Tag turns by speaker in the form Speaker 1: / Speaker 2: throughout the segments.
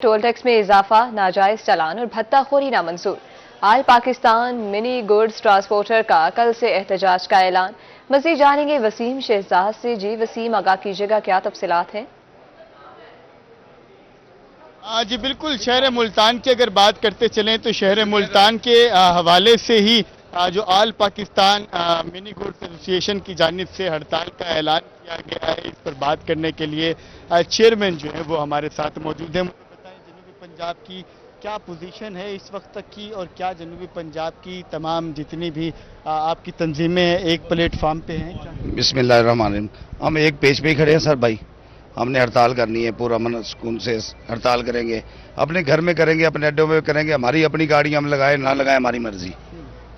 Speaker 1: Toll tax में इजाफा, नाजायज चालान और भत्ताखोरी नामंजूर। आल पाकिस्तान मिनी गुड्स ट्रांसपोर्टर का कल से एहतजाज का ऐलान। मज़ीद जानेंगे वसीम शहजाद से। जी वसीम, आगाह कीजिएगा, क्या तफसीलात हैं?
Speaker 2: जी बिल्कुल, शहर मुल्तान की अगर बात करते चलें तो शहर मुल्तान के हवाले से ही जो आल पाकिस्तान मिनी गुड्स एसोसिएशन की जानिब से हड़ताल का ऐलान किया गया है, इस पर बात करने के लिए चेयरमैन जो है वो हमारे साथ मौजूद हैं। मुझे बताएं, जनूबी पंजाब की क्या पोजीशन है इस वक्त तक की, और क्या जनूबी पंजाब की तमाम जितनी भी आपकी तंजीमें एक प्लेटफार्म पे हैं?
Speaker 3: बिस्मिल्लाहिर्रहमानिर्रहीम। हम एक पेज पे ही खड़े हैं सर भाई। हमने हड़ताल करनी है, पूरा मन सुकून से हड़ताल करेंगे, अपने घर में करेंगे, अपने अड्डों में करेंगे। हमारी अपनी गाड़ियां हम लगाए ना लगाए हमारी मर्जी।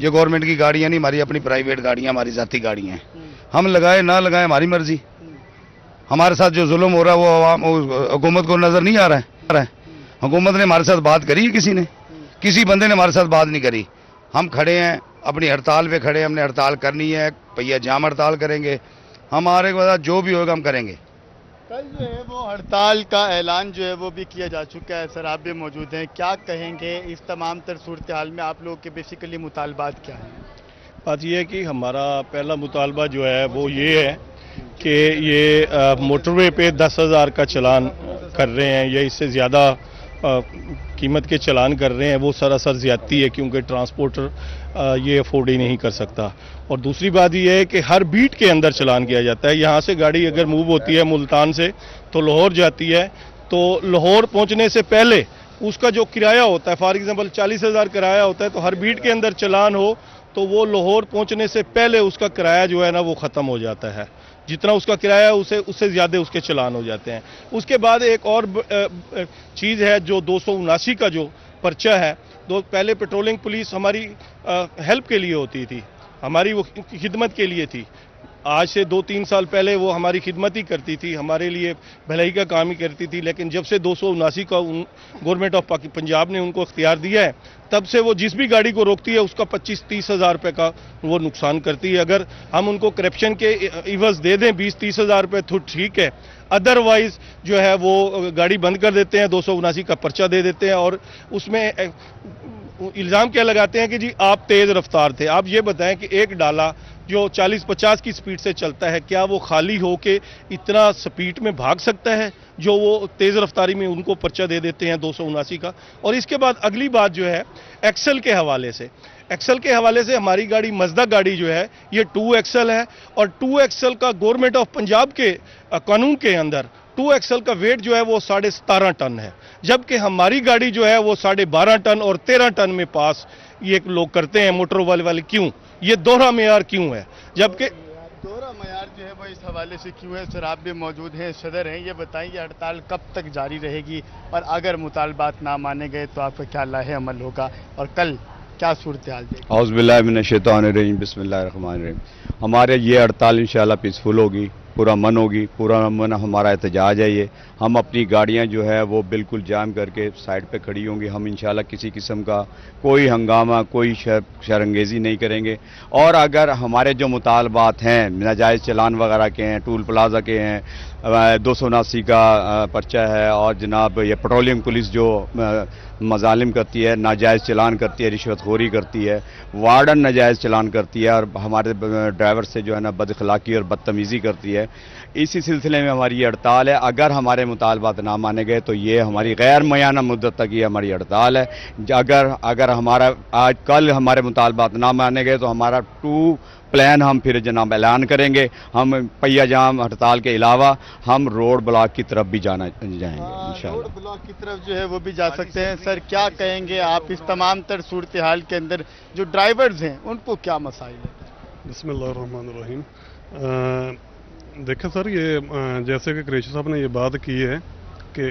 Speaker 3: ये गवर्नमेंट की गाड़ियां नहीं, हमारी अपनी प्राइवेट गाड़ियां, हमारी जाती गाड़ियां हैं। हम लगाए ना लगाए हमारी मर्जी। हमारे साथ जो जुल्म हो रहा है वो आवाम हुकूमत को नजर नहीं आ रहा है। हुकूमत ने हमारे साथ बात करी है? किसी बंदे ने हमारे साथ बात नहीं करी। हम खड़े हैं, अपनी हड़ताल पे खड़े हैं, हमने हड़ताल करनी है, पहिया जाम हड़ताल करेंगे। हमारे बाद जो भी होगा हम करेंगे।
Speaker 2: कल जो है वो हड़ताल का ऐलान जो है वो भी किया जा चुका है। सर आप भी मौजूद हैं, क्या कहेंगे इस तमाम तर सूरत हाल में? आप लोगों के बेसिकली मुतालबात क्या हैं?
Speaker 4: बात यह है कि हमारा पहला मुतालबा जो है वो ये है कि ये मोटरवे पे 10,000 का चालान कर रहे हैं या इससे ज़्यादा कीमत के चालान कर रहे हैं, वो सरासर ज़्यादती है, क्योंकि ट्रांसपोर्टर ये अफोर्ड ही नहीं कर सकता। और दूसरी बात यह है कि हर बीट के अंदर चालान किया जाता है। यहाँ से गाड़ी अगर मूव होती है मुल्तान से तो लाहौर जाती है, तो लाहौर पहुँचने से पहले उसका जो किराया होता है, फॉर एग्जाम्पल 40,000 किराया होता है, तो हर बीट के अंदर चालान हो तो वो लाहौर पहुँचने से पहले उसका किराया जो है ना वो ख़त्म हो जाता है। जितना उसका किराया है उससे ज़्यादा उसके चालान हो जाते हैं। उसके बाद एक और चीज़ है जो 279 का जो पर्चा है, पहले पेट्रोलिंग पुलिस हमारी हेल्प के लिए होती थी, हमारी वो खिदमत के लिए थी। आज से 2-3 साल पहले वो हमारी खिदमत ही करती थी, हमारे लिए भलाई का काम ही करती थी। लेकिन जब से 279 का गवर्नमेंट ऑफ पंजाब ने उनको इख्तियार दिया है, तब से वो जिस भी गाड़ी को रोकती है उसका 25-30 हज़ार रुपये का वो नुकसान करती है। अगर हम उनको करप्शन के इवज़ दे दें 20-30 हज़ार रुपये तो ठीक है, अदरवाइज जो है वो गाड़ी बंद कर देते हैं, 279 का पर्चा दे देते हैं और उसमें इल्ज़ाम क्या लगाते हैं कि जी आप तेज़ रफ्तार थे। आप ये बताएं कि एक डाला जो 40-50 की स्पीड से चलता है, क्या वो खाली हो के इतना स्पीड में भाग सकता है जो वो तेज़ रफ्तारी में उनको पर्चा दे देते हैं 279 का। और इसके बाद अगली बात जो है एक्सेल के हवाले से, हमारी गाड़ी मज़दा गाड़ी जो है ये 2 एक्सेल है, और 2 एक्सेल का गवर्नमेंट ऑफ पंजाब के कानून के अंदर 2 एक्सेल का वेट जो है वो 17.5 टन है, जबकि हमारी गाड़ी जो है वो 12.5 टन और 13 टन में पास ये लोग करते हैं मोटर वाले। क्यों ये दोहरा मेयार क्यों है? जबकि
Speaker 2: दोहरा मेयार जो है वो इस हवाले से क्यों है? सर आप भी मौजूद हैं, सदर हैं, ये बताइए हड़ताल कब तक जारी रहेगी, और अगर मुतालबात ना माने गए तो आपका क्या लाहे अमल होगा, और कल क्या सूरत हाल देगी?
Speaker 5: औज़ु बिल्लाहि मिनश शैतानिर-रजीम, बिस्मिल्लाहिर्रहमानिर्रहीम। हमारे ये हड़ताल इंशाअल्लाह पीसफुल होगी, पूरा मन होगी, पूरा मन हमारा एहतजाज है। ये हम अपनी गाड़ियां जो है वो बिल्कुल जाम करके साइड पे खड़ी होंगी। हम इंशाअल्लाह किसी किस्म का कोई हंगामा, कोई शरंगेज़ी नहीं करेंगे। और अगर हमारे जो मुतालबात हैं, नाजायज़ चलान वगैरह के हैं, टूल प्लाजा के हैं, 279 का पर्चा है, और जनाब ये पेट्रोलियम पुलिस जो मजालिम करती है, नाजायज़ चलान करती है, रिश्वतखोरी करती है, वार्डन नाजायज़ चलान करती है, और हमारे ड्राइवर से जो है ना बदअखलाकी और बदतमीज़ी करती है। इसी सिलसिले में हमारी ये हड़ताल है। अगर हमारे मुतालबात ना माने गए तो ये हमारी गैर मुय्यना मुद्दत तक ये हमारी हड़ताल है। अगर हमारा आज कल हमारे मुतालबात ना माने गए तो हमारा 2 प्लान हम फिर जनाब ऐलान करेंगे। हम पहिया जाम हड़ताल के अलावा हम रोड ब्लॉक की तरफ भी जाएंगे इंशाअल्लाह।
Speaker 2: रोड ब्लॉक की तरफ जो है वो भी जा सकते हैं। सर क्या कहेंगे आप इस तमाम तर सूरत हाल के अंदर जो ड्राइवर्स हैं उनको क्या मसाइल है?
Speaker 6: बिस्मिल्लाहिर्रहमानिर्रहीम। देखें सर, ये जैसे कि क्रेशर साहब ने ये बात की है कि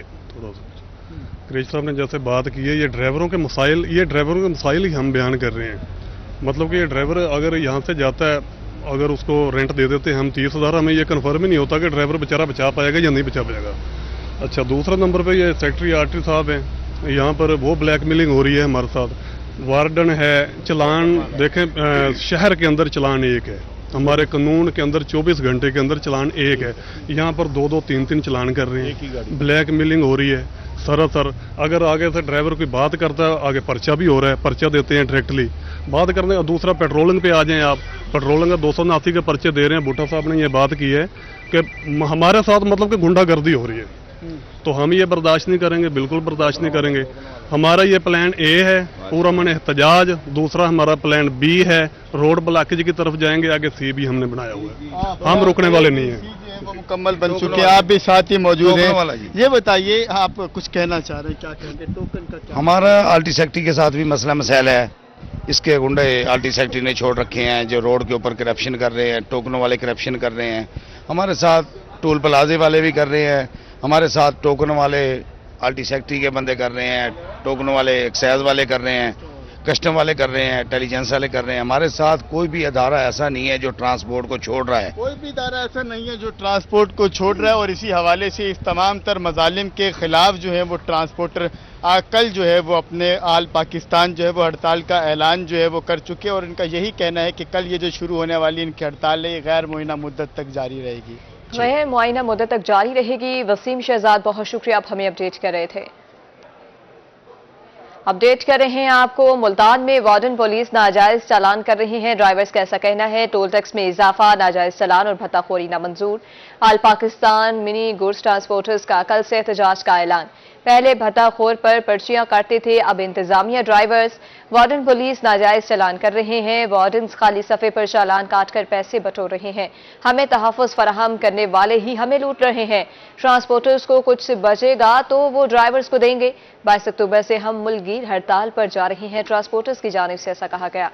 Speaker 6: क्रेशर साहब ने जैसे बात की है, ये ड्राइवरों के मसाइल ही हम बयान कर रहे हैं। मतलब कि ये ड्राइवर अगर यहाँ से जाता है, अगर उसको रेंट दे देते हैं हम 30,000, हमें ये कन्फर्म ही नहीं होता कि ड्राइवर बेचारा बचा पाएगा या नहीं बचा पाएगा। अच्छा, दूसरा नंबर पे ये सेक्रेटरी आर्टी साहब हैं, यहाँ पर वो ब्लैकमेलिंग हो रही है हमारे साथ। वार्डन है, चलान देखें शहर के अंदर चलान एक है, हमारे कानून के अंदर 24 घंटे के अंदर चलान एक है, यहाँ पर 2-2, 3-3 चलान कर रहे हैं। ब्लैकमेलिंग हो रही है। सरासर अगर आगे से ड्राइवर कोई बात करता है, आगे पर्चा भी हो रहा है, पर्चा देते हैं डायरेक्टली बात करने का। दूसरा पेट्रोलिंग पे आ जाएं आप, पेट्रोलिंग का 279 के पर्चे दे रहे हैं। भुट्टो साहब ने ये बात की है कि हमारे साथ मतलब कि गुंडागर्दी हो रही है, तो हम ये बर्दाश्त नहीं करेंगे, बिल्कुल बर्दाश्त नहीं करेंगे। हमारा ये प्लान ए है, पूरा मन एहतजाज। दूसरा हमारा प्लान बी है, रोड ब्लॉकेज की तरफ जाएंगे। आगे सी भी हमने बनाया हुआ है, हम रुकने वाले नहीं हैं।
Speaker 2: वो मुकम्मल बन चुके हैं, आप भी साथ ही मौजूद
Speaker 3: टोकन वाला
Speaker 2: हैं।
Speaker 3: जी।
Speaker 2: ये बताइए, आप कुछ कहना चाह रहे हैं, क्या कहेंगे टोकन का क्या?
Speaker 3: हमारा आल्टी सेक्टी के साथ भी मसला मसाइल है। इसके गुंडे आल्टी सेक्टी ने छोड़ रखे हैं, जो रोड के ऊपर करप्शन कर रहे हैं, टोकनों वाले करप्शन कर रहे हैं। हमारे साथ टोल प्लाजे वाले भी कर रहे हैं, हमारे साथ टोकन वाले आल्टी सेक्टी के बंदे कर रहे हैं, टोकनों वाले एक्साइज वाले कर रहे हैं, कस्टम वाले कर रहे हैं, इंटेलिजेंस वाले कर रहे हैं। हमारे साथ कोई भी अदारा ऐसा नहीं है जो ट्रांसपोर्ट को छोड़ रहा है।
Speaker 2: कोई भी इदारा ऐसा नहीं है जो ट्रांसपोर्ट को छोड़ रहा है, और इसी हवाले से इस तमाम तर मजालिम के खिलाफ जो है वो ट्रांसपोर्टर कल जो है वो अपने आल पाकिस्तान जो है वो हड़ताल का ऐलान जो है वो कर चुके हैं। और इनका यही कहना है कि कल ये जो शुरू होने वाली इनकी हड़ताल है, ये गैर मुअय्यना मुद्दत तक जारी रहेगी।
Speaker 1: वह मुआयना मुद्दत तक जारी रहेगी। वसीम शहजाद, बहुत शुक्रिया, आप हमें अपडेट कर रहे थे। अपडेट कर रहे हैं आपको, मुल्तान में वार्डन पुलिस नाजायज चालान कर रही हैं। ड्राइवर्स का ऐसा कहना है टोल टैक्स में इजाफा, नाजायज चालान और भत्ताखोरी नामंजूर। आल पाकिस्तान मिनी गुड्स ट्रांसपोर्टर्स का कल से एहतजाज का ऐलान। पहले भत्ताखोर पर पर्चियां काटते थे, अब इंतजामिया ड्राइवर्स। वार्डन पुलिस नाजायज चालान कर रहे हैं। वार्डन्स खाली सफ़े पर चालान काटकर पैसे बटोर रहे हैं। हमें तहफ़्फ़ुज़ फराहम करने वाले ही हमें लूट रहे हैं। ट्रांसपोर्टर्स को कुछ बचेगा तो वो ड्राइवर्स को देंगे। 22 अक्टूबर से हम मुल्कगीर हड़ताल पर जा रहे हैं, ट्रांसपोर्टर्स की जानिब से ऐसा कहा गया।